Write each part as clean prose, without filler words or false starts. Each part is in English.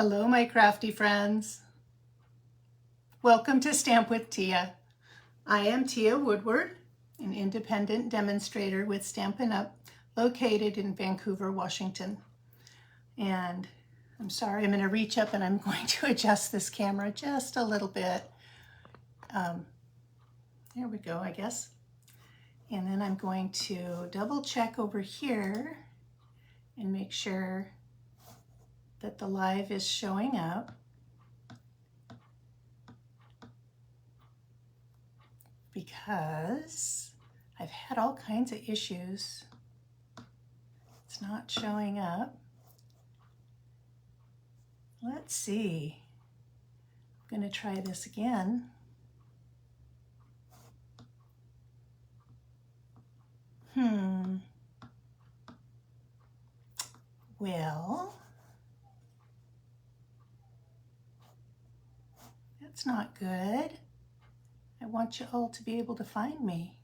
Hello, my crafty friends. Welcome to Stamp with Teah. I am Teah Woodward, an independent demonstrator with Stampin' Up, located in Vancouver, Washington. And I'm sorry, I'm going to reach up and I'm going to adjust this camera just a little bit. There we go, I guess. And then I'm going to double check over here and make sure that the live is showing up. Because I've had all kinds of issues. It's not showing up. Let's see. I'm going to try this again. Well, that's not good. I want you all to be able to find me.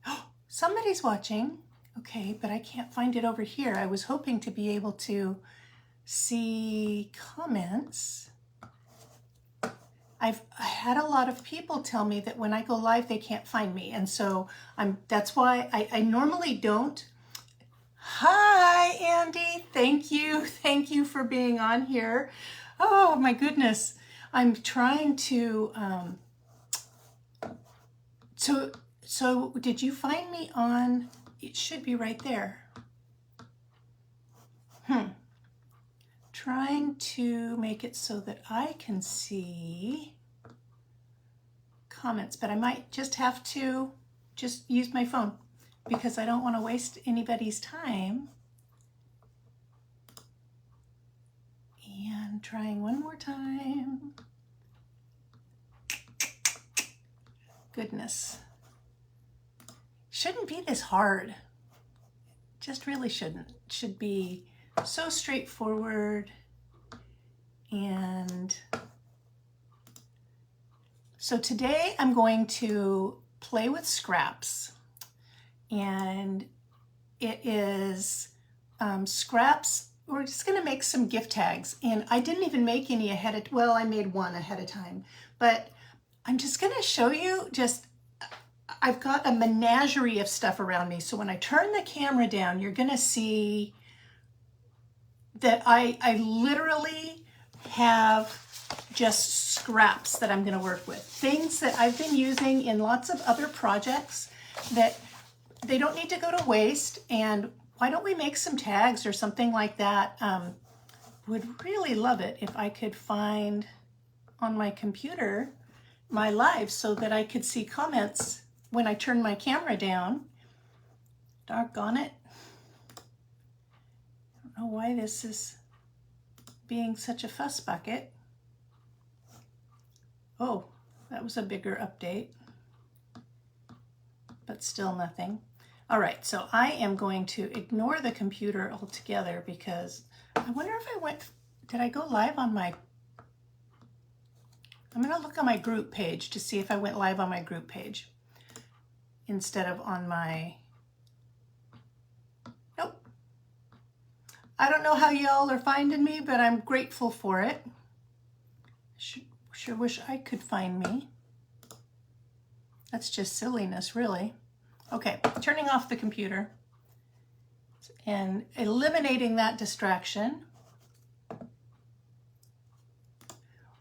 Oh, somebody's watching. Okay, but I can't find it over here. I was hoping to be able to see comments. I had a lot of people tell me that when I go live, they can't find me. And so that's why I normally don't. Hi, Andy. Thank you. Thank you for being on here. Oh my goodness. I'm trying to, so did you find me on, it should be right there. Trying to make it so that I can see comments, but I might just have to just use my phone because I don't want to waste anybody's time. And trying one more time. Goodness. Shouldn't be this hard. Just really shouldn't. It should be so straightforward. And so today I'm going to play with scraps. And it is scraps. We're just going to make some gift tags. And I didn't even make any ahead of, well, I made one ahead of time. But I'm just going to show you I've got a menagerie of stuff around me. So when I turn the camera down, you're going to see that I literally have just scraps that I'm going to work with. Things that I've been using in lots of other projects that they don't need to go to waste. And why don't we make some tags or something like that? Would really love it if I could find on my computer my live so that I could see comments when I turn my camera down. Doggone it. I don't know why this is being such a fuss bucket. Oh, that was a bigger update, but still nothing. All right, so I am going to ignore the computer altogether because I wonder if did I go live on my, I'm going to look on my group page to see if I went live on my group page instead of on my, nope. I don't know how y'all are finding me, but I'm grateful for it. Sure wish I could find me. That's just silliness, really. Okay, turning off the computer and eliminating that distraction.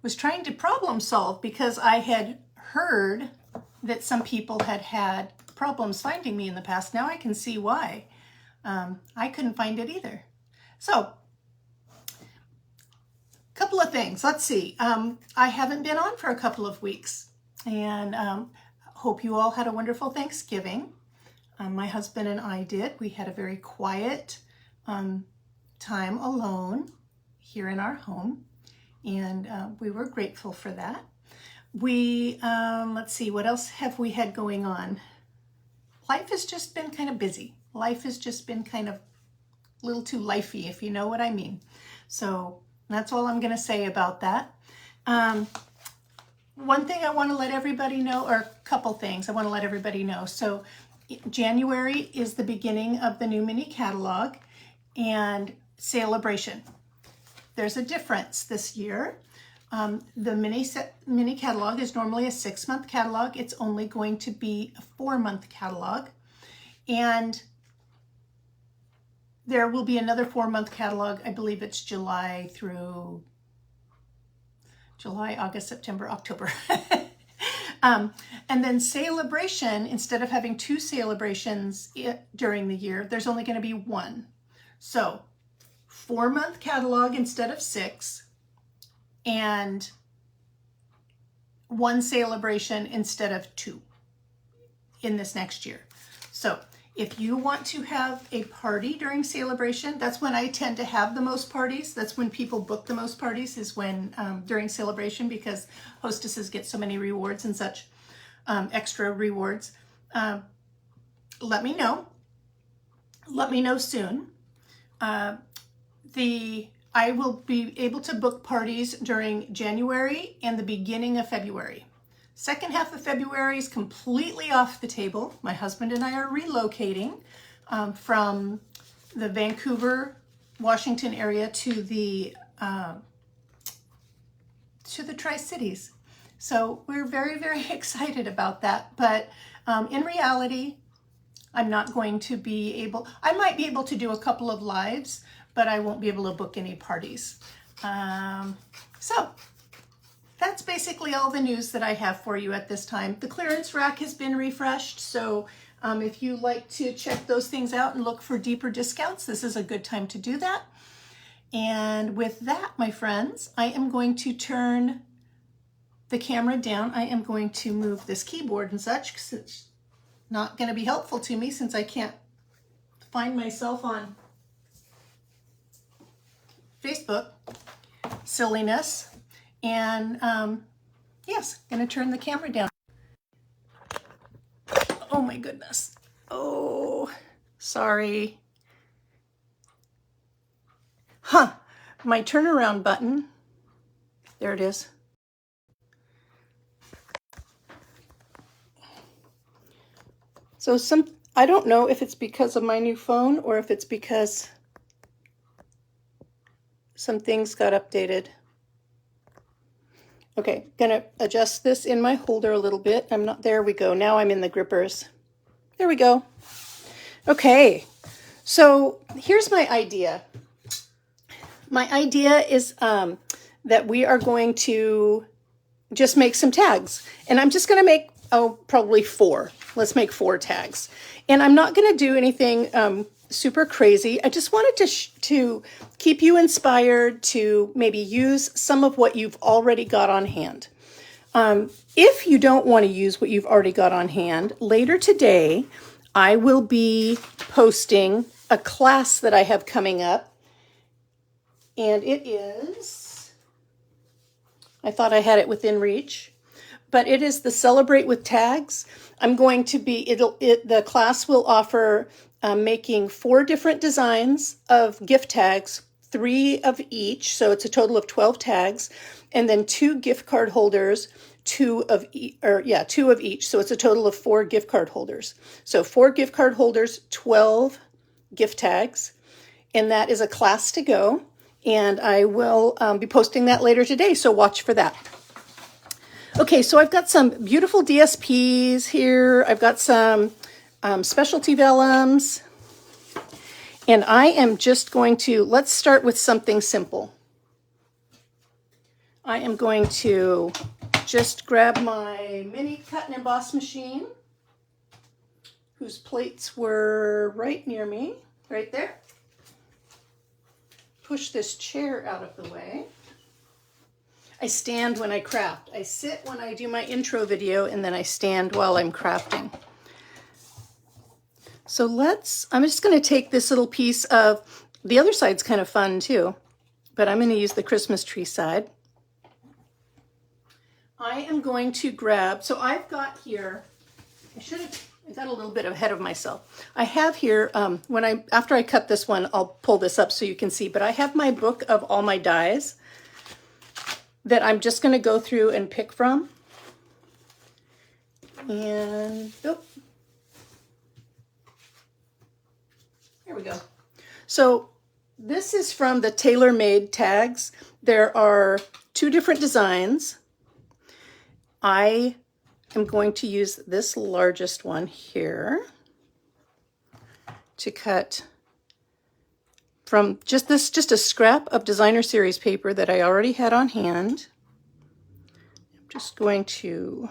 Was trying to problem solve because I had heard that some people had had problems finding me in the past. Now I can see why. I couldn't find it either. So, a couple of things. Let's see. I haven't been on for a couple of weeks, and hope you all had a wonderful Thanksgiving. My husband and I did. We had a very quiet time alone here in our home, and we were grateful for that. We, let's see, what else have we had going on? Life has just been kind of busy. Life has just been kind of a little too lifey, if you know what I mean. So that's all I'm going to say about that. One thing I want to let everybody know, or a couple things I want to let everybody know. So January is the beginning of the new mini catalog and celebration. there's a difference this year. The mini catalog is normally a 6-month catalog. It's only going to be a 4-month catalog. And there will be another 4-month catalog. I believe it's July, August, September, October. And then celebration, instead of having 2 celebrations during the year, there's only going to be 1. So 4-month catalog instead of 6, and 1 celebration instead of 2 in this next year. So if you want to have a party during celebration, that's when I tend to have the most parties. That's when people book the most parties, is when during celebration, because hostesses get so many rewards and such, extra rewards. Let me know. Let me know soon. I will be able to book parties during January and the beginning of February. Second half of February is completely off the table. My husband and I are relocating from the Vancouver, Washington area to the Tri-Cities. So we're very, very excited about that. But in reality, I'm not going to be able, I might be able to do a couple of lives, but I won't be able to book any parties. So that's basically all the news that I have for you at this time. The clearance rack has been refreshed, so if you like to check those things out and look for deeper discounts, this is a good time to do that. And with that, my friends, I am going to turn the camera down. I am going to move this keyboard and such, because it's not going to be helpful to me since I can't find myself on Facebook. Silliness. And yes, gonna turn the camera down. Oh my goodness. Oh, sorry. My turnaround button. There it is. So I don't know if it's because of my new phone or if it's because some things got updated. Okay, gonna adjust this in my holder a little bit. There we go. Now I'm in the grippers. There we go. Okay, so here's my idea. My idea is that we are going to just make some tags. And I'm just gonna make, probably 4. Let's make 4 tags. And I'm not gonna do anything super crazy. I just wanted to keep you inspired to maybe use some of what you've already got on hand. If you don't want to use what you've already got on hand, later today, I will be posting a class that I have coming up. And it is, I thought I had it within reach, but it is the Celebrate with Tags. I'm going to be, the class will offer making 4 different designs of gift tags, 3 of each, so it's a total of 12 tags, and then 2 gift card holders, 2 of each, so it's a total of 4 gift card holders. So 4 gift card holders, 12 gift tags, and that is a class to go, and I will be posting that later today, so watch for that. Okay, so I've got some beautiful DSPs here. I've got some specialty vellums, and I am just going to, let's start with something simple. I am going to just grab my mini cut and emboss machine, whose plates were right near me, right there. Push this chair out of the way. I stand when I craft. I sit when I do my intro video, and then I stand while I'm crafting. So I'm just going to take this little piece of, the other side's kind of fun too, but I'm going to use the Christmas tree side. I am going to grab, so I've got here, I got a little bit ahead of myself. I have here, after I cut this one, I'll pull this up so you can see, but I have my book of all my dies that I'm just going to go through and pick from. And, here we go. So This is from the tailor-made tags. There are 2 different designs. I am going to use this largest one here to cut from just a scrap of designer series paper that I already had on hand. I'm just going to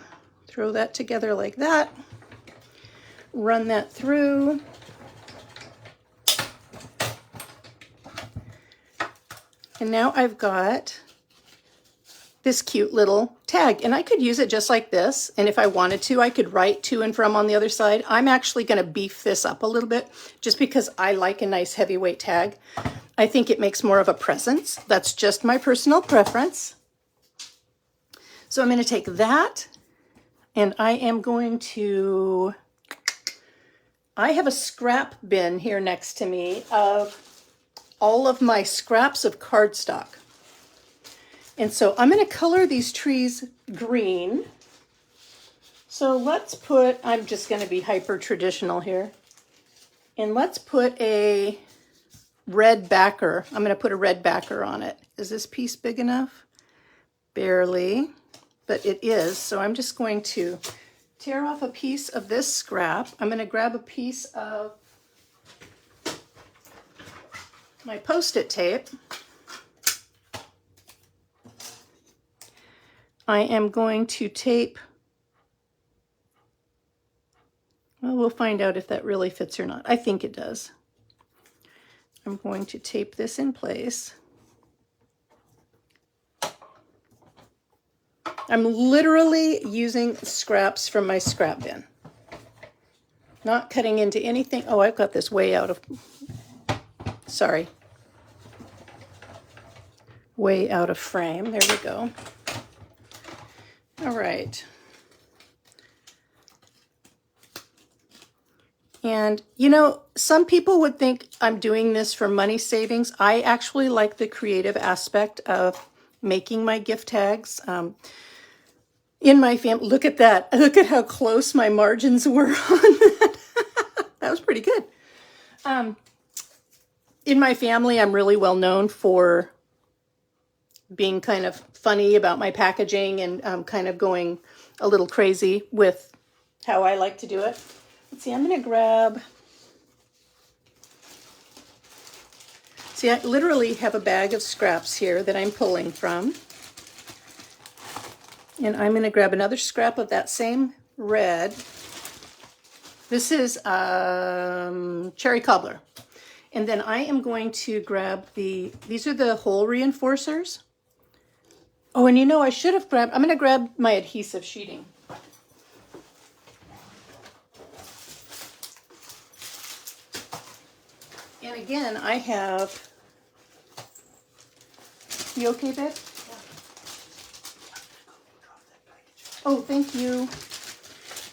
throw that together like that, run that through. And now I've got this cute little tag, and I could use it just like this. And if I wanted to, I could write to and from on the other side. I'm actually going to beef this up a little bit just because I like a nice heavyweight tag. I think it makes more of a presence. That's just my personal preference. So I'm going to take that, and I am going to, I have a scrap bin here next to me of all of my scraps of cardstock. And so I'm going to color these trees green. So let's put, I'm just going to be hyper traditional here. And let's put a red backer. I'm going to put a red backer on it. Is this piece big enough? Barely, but it is. So I'm just going to tear off a piece of this scrap. I'm going to grab a piece of my Post-it tape. I am going to tape, well, we'll find out if that really fits or not. I think it does. I'm going to tape this in place. I'm literally using scraps from my scrap bin. Not cutting into anything. Oh, I've got this way out of, sorry. Way out of frame. There we go. All right. And, you know, some people would think I'm doing this for money savings. I actually like the creative aspect of making my gift tags. In my family, look at that. Look at how close my margins were on that. That was pretty good. In my family, I'm really well known for being kind of funny about my packaging and kind of going a little crazy with how I like to do it. Let's see, I'm going to grab, see, I literally have a bag of scraps here that I'm pulling from. And I'm going to grab another scrap of that same red. This is cherry cobbler. And then I am going to grab these are the hole reinforcers. Oh, and you know, I should have grabbed, I'm going to grab my adhesive sheeting. And again, I have, you okay, babe? Oh, thank you.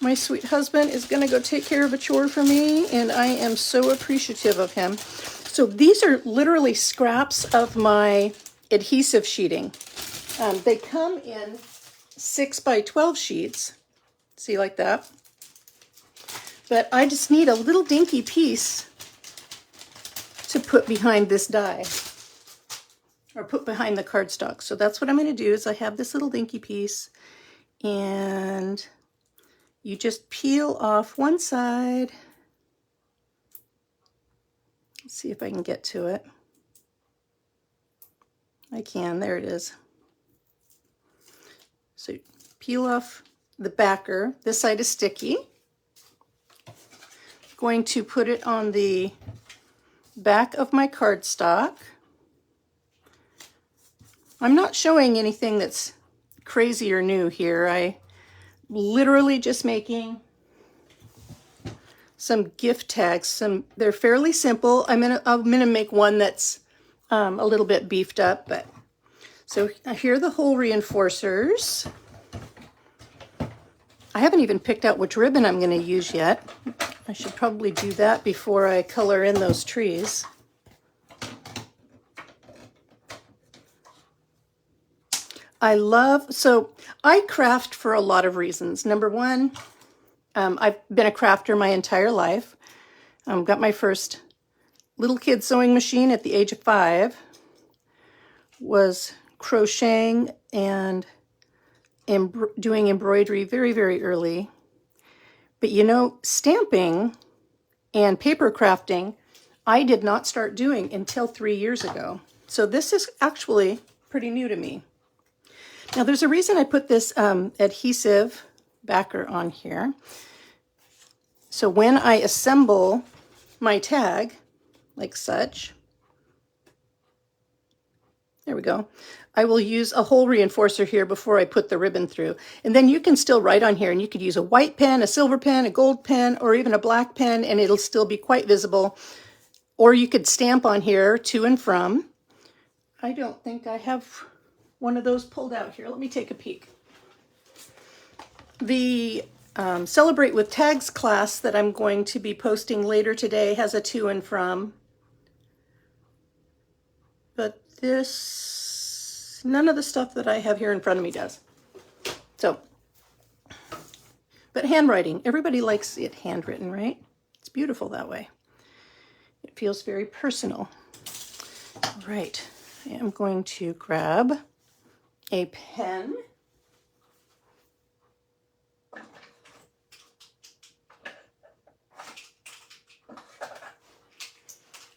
My sweet husband is going to go take care of a chore for me, and I am so appreciative of him. So these are literally scraps of my adhesive sheeting. They come in 6 by 12 sheets. See, like that. But I just need a little dinky piece to put behind this die, or put behind the cardstock. So that's what I'm going to do is I have this little dinky piece, and you just peel off one side. Let's see if I can get to it. I can, there it is. So peel off the backer. This side is sticky. Going to put it on the back of my cardstock. I'm not showing anything that's crazy or new here. I literally just making some gift tags. They're fairly simple. I'm gonna make one that's a little bit beefed up, but so here are the hole reinforcers. I haven't even picked out which ribbon I'm going to use yet. I should probably do that before I color in those trees. So I craft for a lot of reasons. Number one, I've been a crafter my entire life. Got my first little kid sewing machine at the age of 5, was crocheting and doing embroidery very, very early. But you know, stamping and paper crafting, I did not start doing until 3 years ago. So this is actually pretty new to me. Now there's a reason I put this adhesive backer on here. So when I assemble my tag, like such, there we go, I will use a hole reinforcer here before I put the ribbon through. And then you can still write on here, and you could use a white pen, a silver pen, a gold pen, or even a black pen, and it'll still be quite visible. Or you could stamp on here, to and from. I don't think I have one of those pulled out here. Let me take a peek. The Celebrate with Tags class that I'm going to be posting later today has a to and from. But this, none of the stuff that I have here in front of me does. So, but handwriting, everybody likes it handwritten, right? It's beautiful that way. It feels very personal. All right, I am going to grab a pen.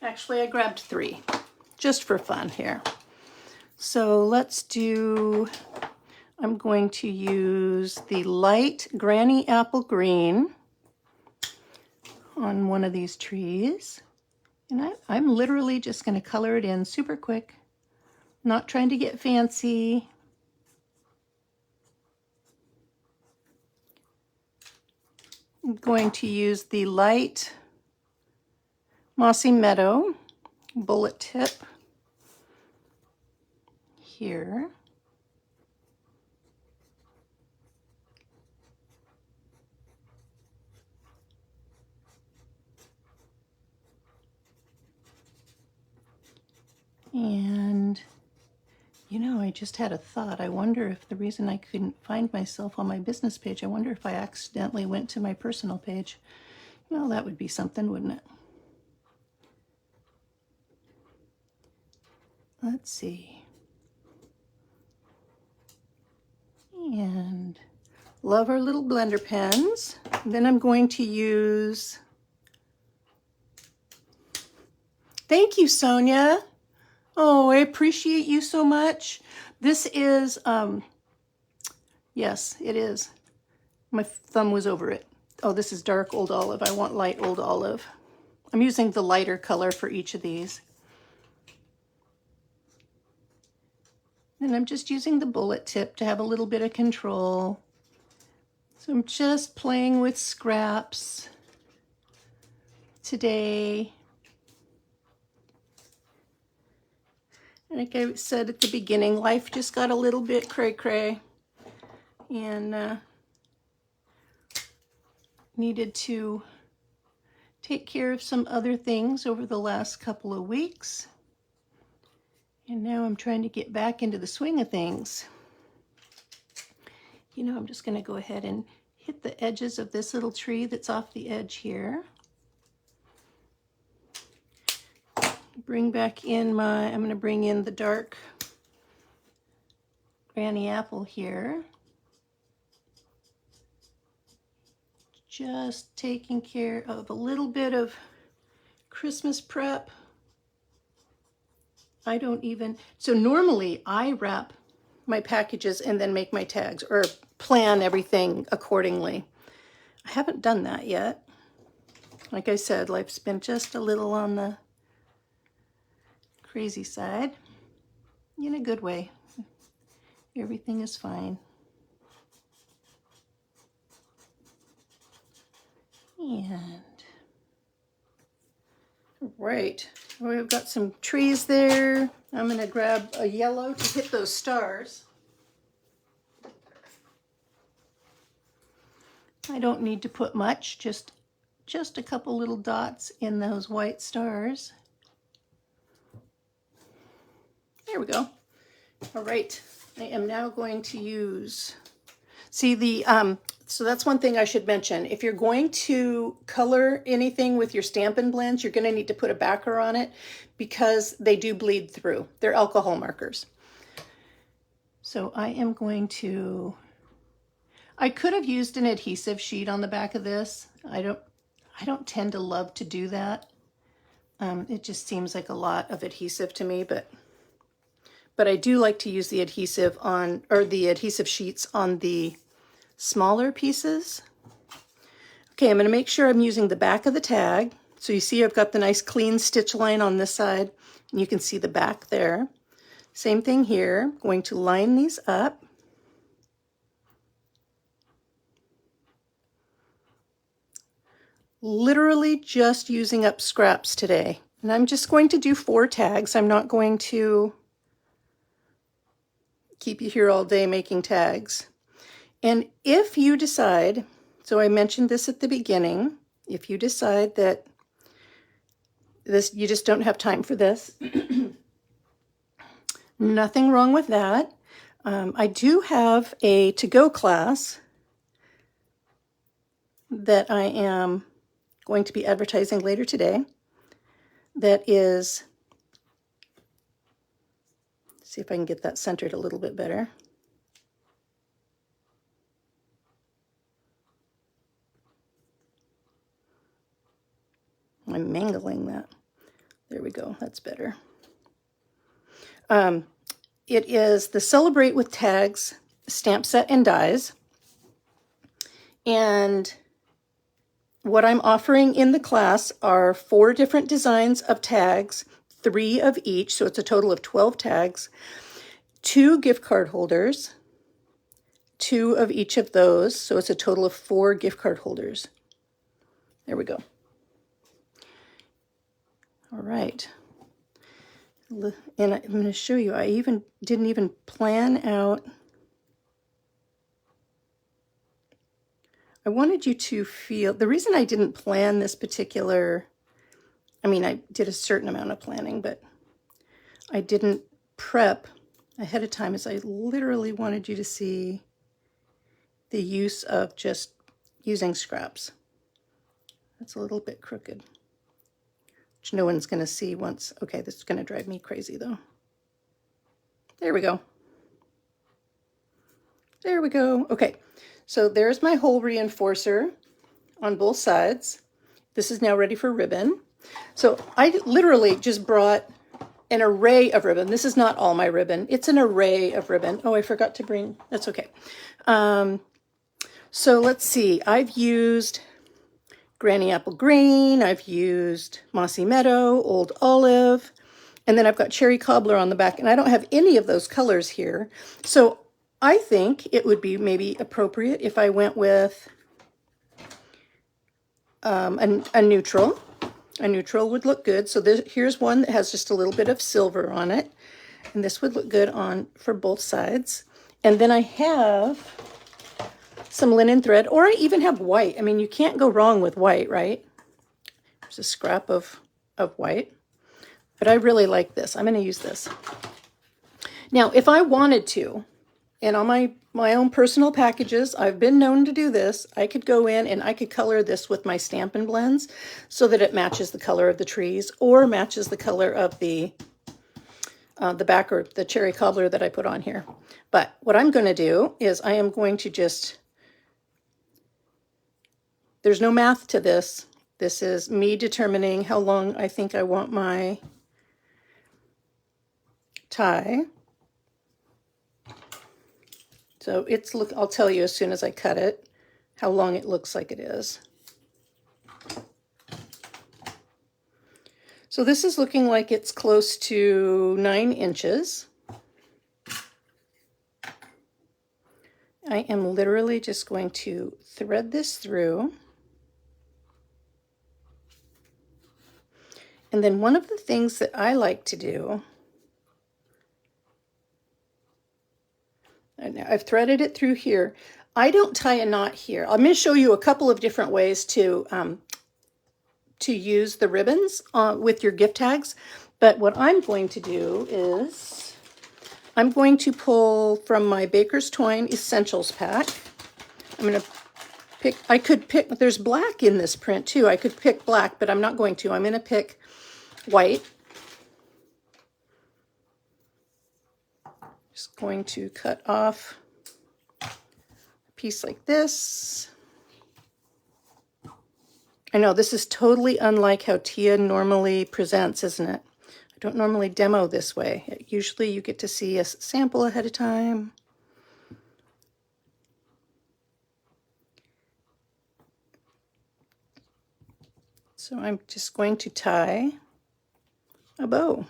Actually, I grabbed 3, just for fun here. So let's do, I'm going to use the light Granny Apple Green on one of these trees. And I'm literally just going to color it in super quick, not trying to get fancy. I'm going to use the light Mossy Meadow bullet tip here. And, you know, I just had a thought. I wonder if the reason I couldn't find myself on my business page, I wonder if I accidentally went to my personal page. Well, that would be something, wouldn't it? Let's see. And love our little blender pens. And then I'm going to use, thank you, Sonia. Oh, I appreciate you so much. This is, yes, it is. My thumb was over it. Oh, this is dark old olive. I want light old olive. I'm using the lighter color for each of these. And I'm just using the bullet tip to have a little bit of control. So I'm just playing with scraps today. And like I said at the beginning, life just got a little bit cray-cray. And needed to take care of some other things over the last couple of weeks. And now I'm trying to get back into the swing of things. You know, I'm just going to go ahead and hit the edges of this little tree that's off the edge here. Bring back in my, I'm going to bring in the dark Granny Apple here. Just taking care of a little bit of Christmas prep. I don't even, so normally I wrap my packages and then make my tags or plan everything accordingly. I haven't done that yet. Like I said, life's been just a little on the crazy side, in a good way. Everything is fine. And right, we've got some trees there. I'm going to grab a yellow to hit those stars. I don't need to put much, just a couple little dots in those white stars. There we go. All right, I am now going to use, see the So that's one thing I should mention. If you're going to color anything with your Stampin' Blends, you're going to need to put a backer on it because they do bleed through. They're alcohol markers. So I am going to, I could have used an adhesive sheet on the back of this. I don't tend to love to do that. It just seems like a lot of adhesive to me, but I do like to use the adhesive on, or the adhesive sheets on the smaller pieces. Okay, I'm going to make sure I'm using the back of the tag. So you see I've got the nice clean stitch line on this side, and you can see the back there. Same thing here. I'm going to line these up. Literally just using up scraps today. And I'm just going to do 4 tags. I'm not going to keep you here all day making tags. And if you decide, so I mentioned this at the beginning, if you decide that this, you just don't have time for this, nothing wrong with that. I do have a to-go class that I am going to be advertising later today that is, see if I can get that centered a little bit better. I'm mangling that. There we go. That's better. It is the Celebrate with Tags stamp set and dies. And what I'm offering in the class are 4 different designs of tags, 3 of each, so it's a total of 12 tags, 2 gift card holders, 2 of each of those, so it's a total of 4 gift card holders. There we go. All right, and I'm going to show you, I didn't even plan out. I wanted you to feel, the reason I didn't plan this particular, I mean, I did a certain amount of planning, but I didn't prep ahead of time, is I literally wanted you to see the use of just using scraps. That's a little bit crooked, which no one's going to see once. Okay, this is going to drive me crazy though. There we go. There we go. Okay, so there's my hole reinforcer on both sides. This is now ready for ribbon. So I literally just brought an array of ribbon. This is not all my ribbon. It's an array of ribbon. Oh, I forgot to bring, that's okay. So let's see, I've used Granny Apple Green, I've used Mossy Meadow, Old Olive, and then I've got Cherry Cobbler on the back, and I don't have any of those colors here. So I think it would be maybe appropriate if I went with a neutral. A neutral would look good. So here's one that has just a little bit of silver on it, and this would look good on for both sides. And then I have some linen thread, or I even have white. I mean, you can't go wrong with white, right? There's a scrap of white, but I really like this. I'm going to use this. Now, if I wanted to, and on my own personal packages, I've been known to do this, I could go in and I could color this with my Stampin' Blends so that it matches the color of the trees or matches the color of the back or the Cherry Cobbler that I put on here. But what I'm going to do is I am going to just, there's no math to this. This is me determining how long I think I want my tie. So it's, look, I'll tell you as soon as I cut it how long it looks like it is. So this is looking like it's close to 9 inches. I am literally just going to thread this through. And then one of the things that I like to do, and I've threaded it through here. I don't tie a knot here. I'm going to show you a couple of different ways to use the ribbons with your gift tags. But what I'm going to do is I'm going to pull from my Baker's Twine Essentials pack. I'm going to I could pick, there's black in this print too. I could pick black, but I'm not going to. I'm going to pick white. Just going to cut off a piece like this. I know this is totally unlike how Teah normally presents, isn't it? I don't normally demo this way. Usually you get to see a sample ahead of time. So I'm just going to tie a bow.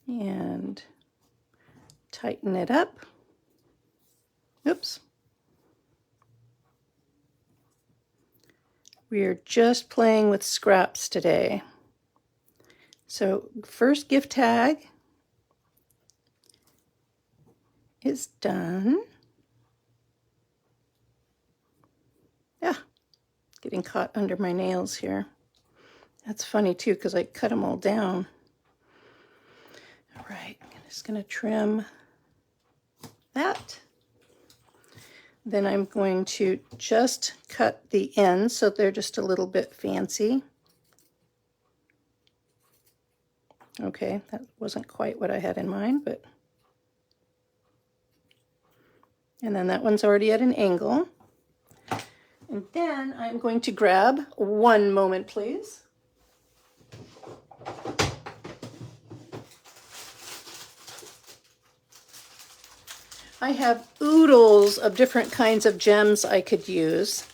And tighten it up. Oops. We're just playing with scraps today. So first gift tag is done. Yeah, getting caught under my nails here. That's funny too, because I cut them all down. All right, I'm just going to trim that. Then I'm going to just cut the ends so they're just a little bit fancy. Okay, that wasn't quite what I had in mind, but... And then that one's already at an angle. And then I'm going to grab, one moment please. I have oodles of different kinds of gems I could use.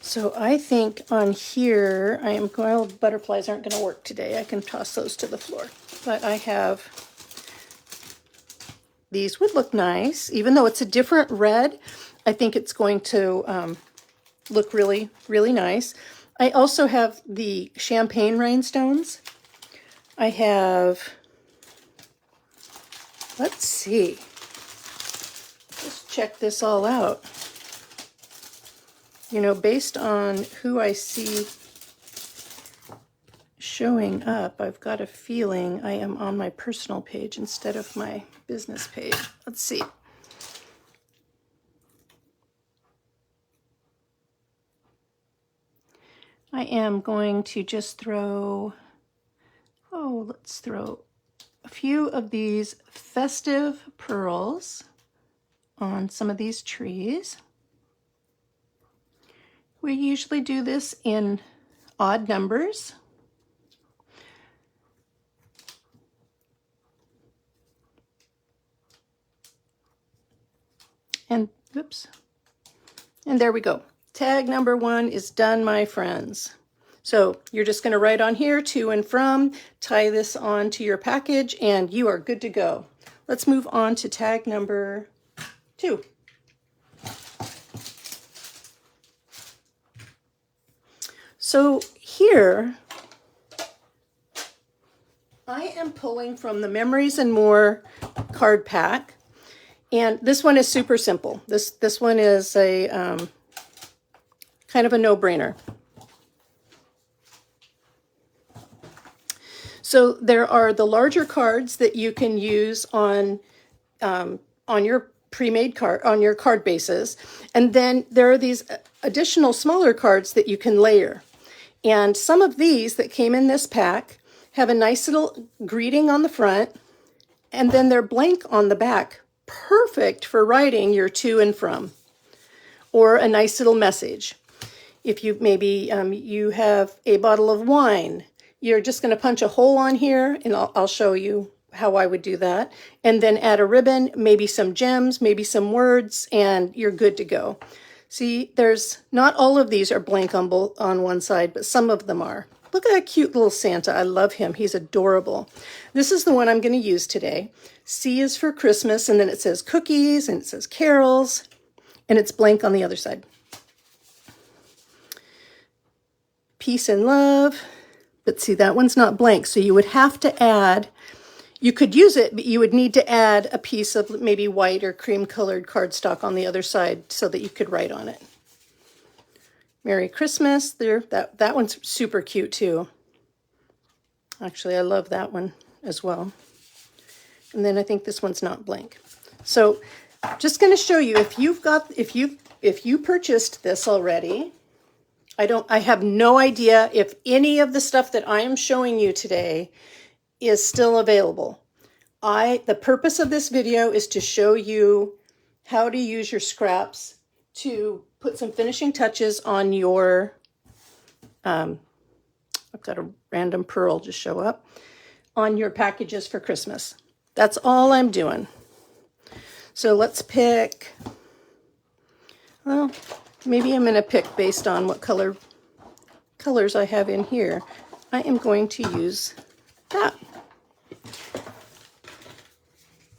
So I think on here, I am going, well, butterflies aren't going to work today. I can toss those to the floor. But I have, these would look nice. Even though it's a different red, I think it's going to look really, really nice. I also have the champagne rhinestones. I have, let's see. Let's check this all out. You know, based on who I see showing up, I've got a feeling I am on my personal page instead of my business page. Let's see. I am going to just throw, let's throw a few of these festive pearls on some of these trees. We usually do this in odd numbers. And oops. And there we go. Tag number 1 is done, my friends. So you're just going to write on here, to and from, tie this on to your package, and you are good to go. Let's move on to tag number 2. So here, I am pulling from the Memories and More card pack, and this one is super simple. This one is a kind of a no-brainer. So there are the larger cards that you can use on your pre-made card, on your card bases, and then there are these additional smaller cards that you can layer. And some of these that came in this pack have a nice little greeting on the front, and then they're blank on the back. Perfect for writing your to and from, or a nice little message. If you maybe you have a bottle of wine, you're just going to punch a hole on here, and I'll show you how I would do that. And then add a ribbon, maybe some gems, maybe some words, and you're good to go. See, there's not all of these are blank on one side, but some of them are. Look at that cute little Santa. I love him. He's adorable. This is the one I'm going to use today. C is for Christmas, and then it says cookies, and it says carols, and it's blank on the other side. Peace and love. But see, that one's not blank, so you would have to add, you could use it, but you would need to add a piece of maybe white or cream-colored cardstock on the other side so that you could write on it. Merry Christmas. There, that one's super cute too. Actually, I love that one as well. And then I think this one's not blank. So just going to show you, if you purchased this already, I have no idea if any of the stuff that I am showing you today is still available. The purpose of this video is to show you how to use your scraps to put some finishing touches on your, I've got a random pearl just show up, on your packages for Christmas. That's all I'm doing. So let's pick, well, maybe I'm going to pick based on what colors I have in here. I am going to use that.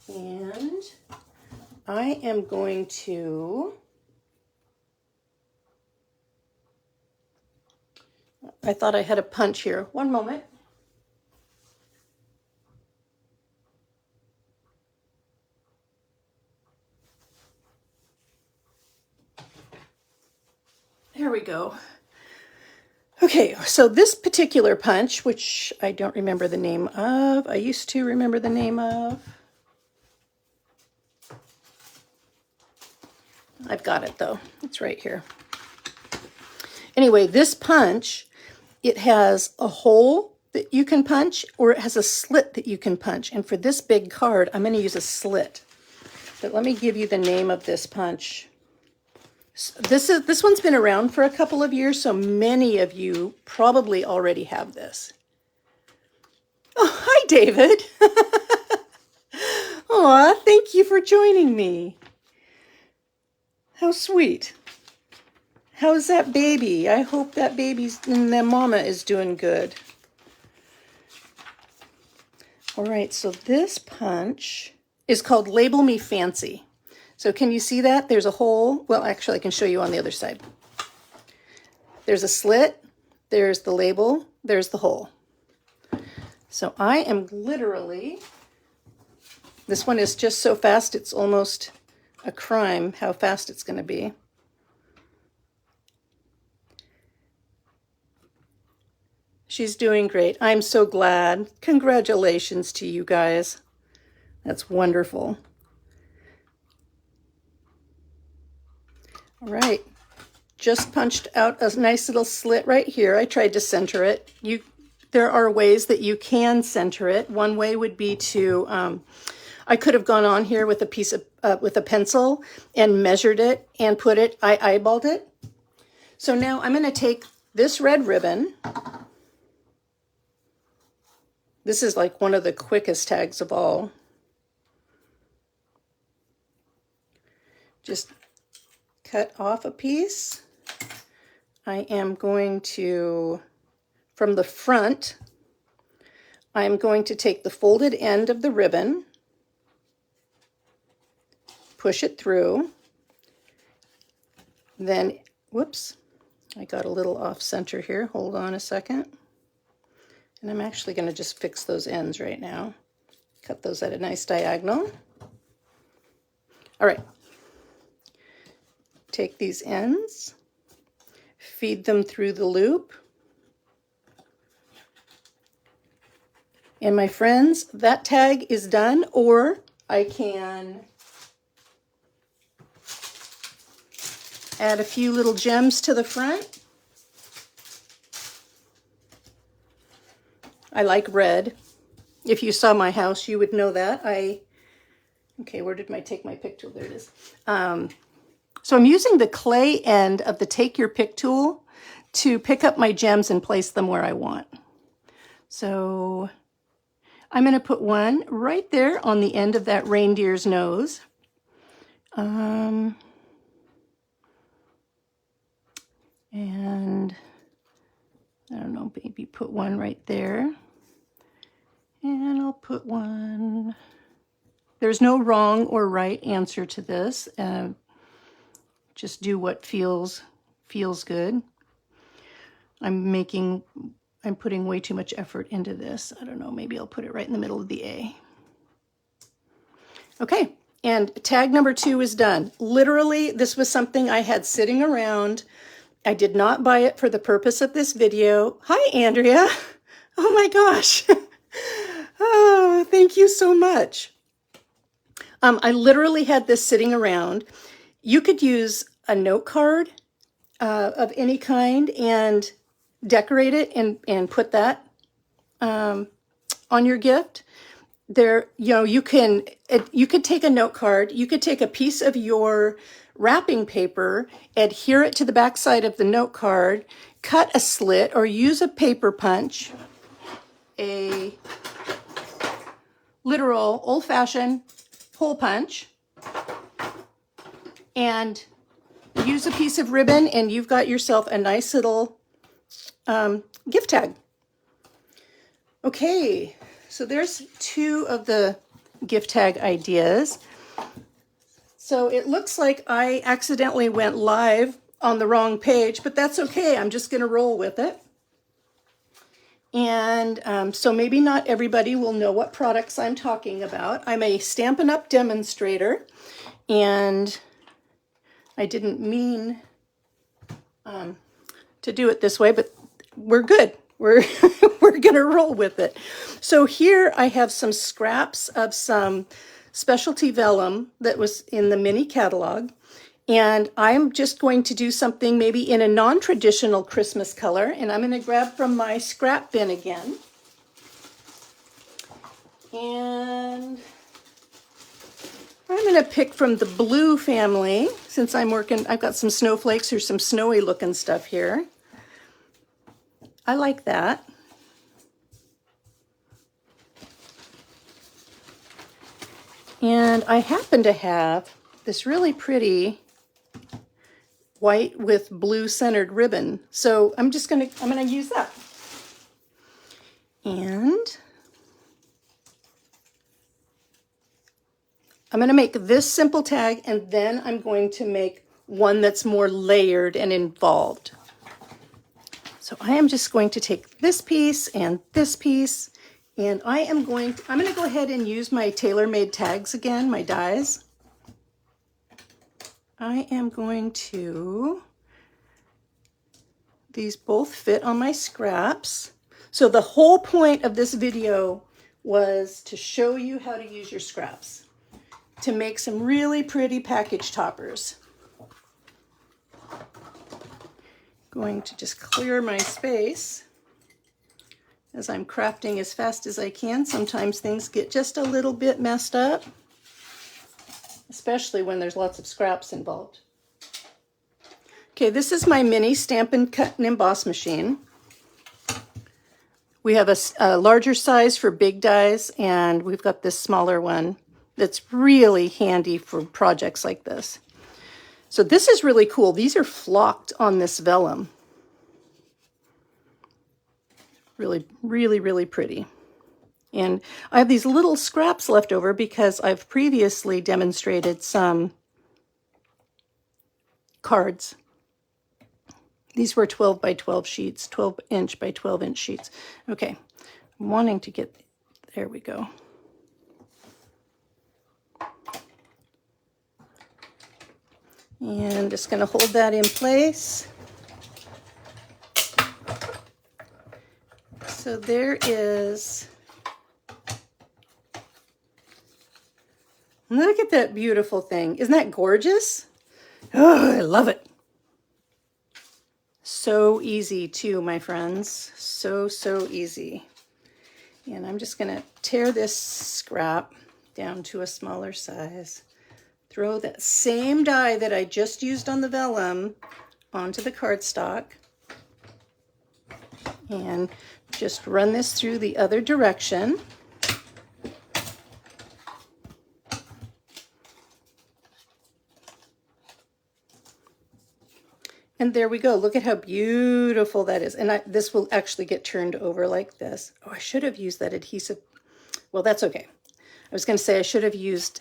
And I am going to, I thought I had a punch here. One moment. There we go. Okay, so this particular punch, which I don't remember the name of, I used to remember the name of. I've got it though, it's right here. Anyway, this punch, it has a hole that you can punch, or it has a slit that you can punch. And for this big card, I'm going to use a slit. But let me give you the name of this punch. This one's been around for a couple of years, so many of you probably already have this. Oh, hi, David. Aw, thank you for joining me. How sweet. How's that baby? I hope that baby's and that mama is doing good. All right, so this punch is called Label Me Fancy. So can you see that? There's a hole. Well, actually, I can show you on the other side. There's a slit. There's the label. There's the hole. So I am literally, this one is just so fast, it's almost a crime how fast it's going to be. She's doing great. I'm so glad. Congratulations to you guys. That's wonderful. All right, just punched out a nice little slit right here. I tried to center it. There are ways that you can center it. One way would be to, I could have gone on here with a piece of, with a pencil and measured it and put it, I eyeballed it. So now I'm going to take this red ribbon. This is like one of the quickest tags of all. Just cut off a piece. I am going to, from the front, I'm going to take the folded end of the ribbon, push it through, then, whoops, I got a little off center here. Hold on a second. And I'm actually going to just fix those ends right now. Cut those at a nice diagonal. All right. Take these ends, feed them through the loop. And my friends, that tag is done, or I can add a few little gems to the front. I like red. If you saw my house, you would know that. Okay, where did take my pick tool? There it is. So I'm using the clay end of the Take Your Pick tool to pick up my gems and place them where I want. So I'm going to put one right there on the end of that reindeer's nose. And I don't know, maybe put one right there. And I'll put one. There's no wrong or right answer to this. Just do what feels good. I'm putting way too much effort into this. I don't know, maybe I'll put it right in the middle of the A. Okay, and tag number 2 is done. Literally, this was something I had sitting around. I did not buy it for the purpose of this video. Hi, Andrea. Oh my gosh. Oh, thank you so much. I literally had this sitting around. You could use a note card of any kind and decorate it and put that on your gift. There, you could take a note card, you could take a piece of your wrapping paper, adhere it to the back side of the note card, cut a slit or use a paper punch, a literal old-fashioned hole punch, and use a piece of ribbon, and you've got yourself a nice little gift tag. Okay, so there's two of the gift tag ideas. So it looks like I accidentally went live on the wrong page, but that's okay. I'm just going to roll with it. And so maybe not everybody will know what products I'm talking about. I'm a Stampin' Up! Demonstrator, and I didn't mean to do it this way, but we're good. We're going to roll with it. So here I have some scraps of some specialty vellum that was in the mini catalog. And I'm just going to do something maybe in a non-traditional Christmas color. And I'm going to grab from my scrap bin again. And I'm going to pick from the blue family, since I've got some snowflakes or some snowy looking stuff here. I like that. And I happen to have this really pretty white with blue centered ribbon. So I'm going to use that. And I'm going to make this simple tag, and then I'm going to make one that's more layered and involved. So I am just going to take this piece and this piece, and I'm going to go ahead and use my tailor-made tags again, my dies. I am going to, these both fit on my scraps. So the whole point of this video was to show you how to use your scraps to make some really pretty package toppers. Going to just clear my space as I'm crafting as fast as I can. Sometimes things get just a little bit messed up, especially when there's lots of scraps involved. Okay, this is my mini Stampin' Cut and Emboss machine. We have a larger size for big dies, and we've got this smaller one that's really handy for projects like this. So this is really cool. These are flocked on this vellum. Really, really, really pretty. And I have these little scraps left over because I've previously demonstrated some cards. These were 12 by 12 sheets, 12 inch by 12 inch sheets. Okay, I'm wanting to get, there we go. And just going to hold that in place. So there is, look at that beautiful thing. Isn't that gorgeous? Oh, I love it. So easy too, my friends. So easy. And I'm just going to tear this scrap down to a smaller size. Throw that same die that I just used on the vellum onto the cardstock. And just run this through the other direction. And there we go. Look at how beautiful that is. And this will actually get turned over like this. Oh, I should have used that adhesive. Well, that's okay. I was going to say I should have used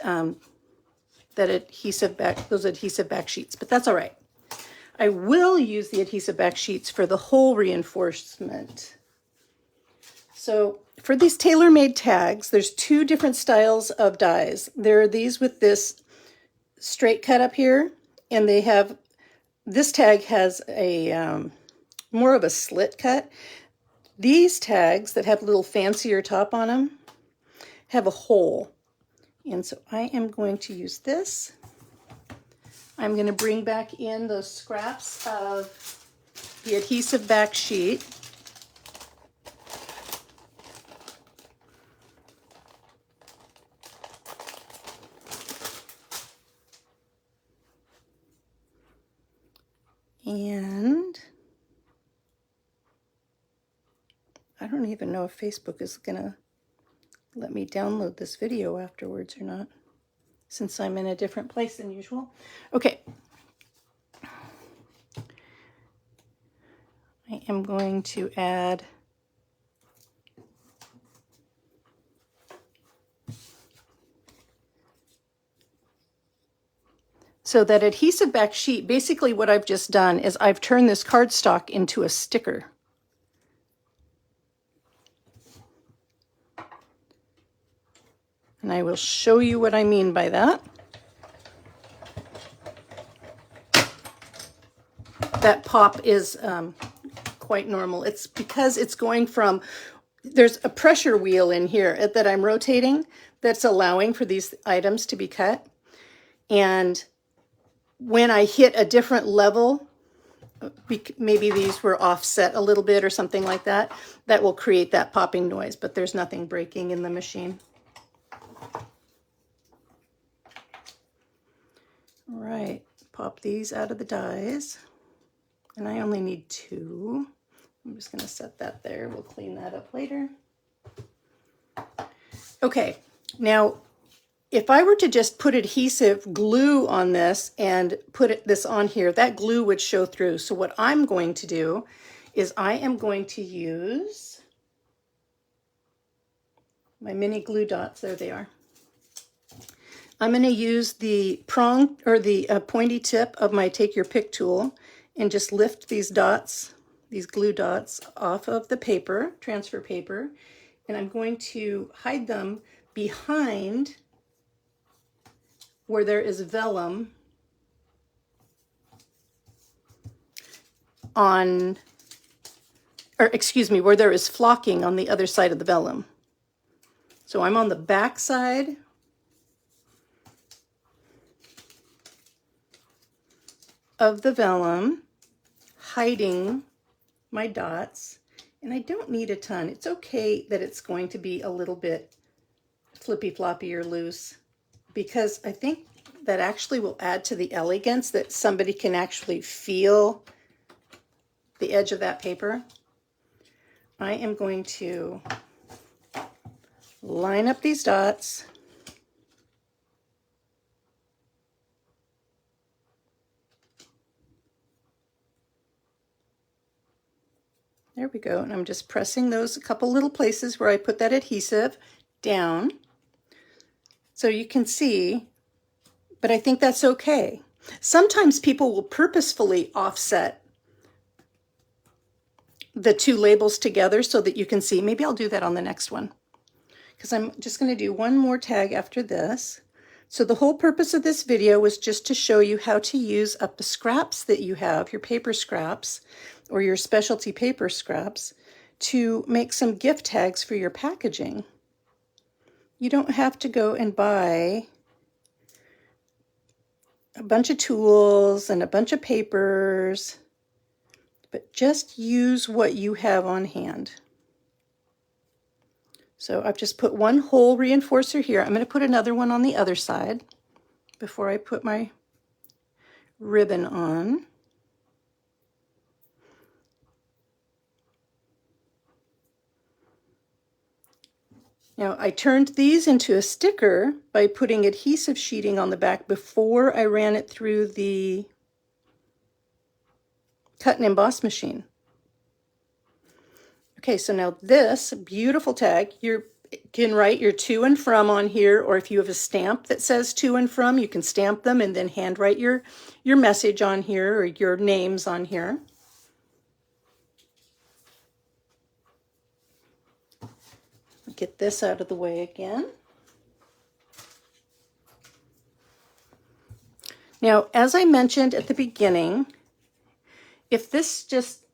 those adhesive back sheets, but that's all right. I will use the adhesive back sheets for the hole reinforcement. So for these tailor-made tags, there's two different styles of dies. There are these with this straight cut up here, and they have, this tag has a more of a slit cut. These tags that have a little fancier top on them have a hole. And so I am going to use this. I'm going to bring back in those scraps of the adhesive back sheet. And I don't even know if Facebook is going to let me download this video afterwards or not, since I'm in a different place than usual. Okay. I am going to add so that adhesive back sheet, basically what I've just done is I've turned this cardstock into a sticker. And I will show you what I mean by that. That pop is quite normal. It's because it's going from, there's a pressure wheel in here that I'm rotating that's allowing for these items to be cut. And when I hit a different level, maybe these were offset a little bit or something like that, that will create that popping noise, but there's nothing breaking in the machine. All right, pop these out of the dies. And I only need 2. I'm just going to set that there. We'll clean that up later. Okay, now if I were to just put adhesive glue on this and put this on here, that glue would show through. So what I'm going to do is I am going to use my mini glue dots. There they are. I'm going to use the prong or the pointy tip of my Take Your Pick tool and just lift these dots, these glue dots, off of the paper, transfer paper, and I'm going to hide them behind where there is vellum on, or excuse me, where there is flocking on the other side of the vellum. So I'm on the back side of the vellum, hiding my dots, and I don't need a ton. It's okay that it's going to be a little bit flippy floppy or loose, because I think that actually will add to the elegance, that somebody can actually feel the edge of that paper. I am going to line up these dots. There we go, and I'm just pressing those a couple little places where I put that adhesive down so you can see, but I think that's okay. Sometimes people will purposefully offset the 2 labels together so that you can see. Maybe I'll do that on the next one, because I'm just going to do one more tag after this. So the whole purpose of this video was just to show you how to use up the scraps that you have, your paper scraps or your specialty paper scraps, to make some gift tags for your packaging. You don't have to go and buy a bunch of tools and a bunch of papers, but just use what you have on hand. So I've just put one hole reinforcer here. I'm going to put another one on the other side before I put my ribbon on. Now I turned these into a sticker by putting adhesive sheeting on the back before I ran it through the cut and emboss machine. Okay, so now this beautiful tag, you can write your to and from on here, or if you have a stamp that says to and from, you can stamp them and then handwrite your message on here or your names on here. Get this out of the way again. Now, as I mentioned at the beginning, if this just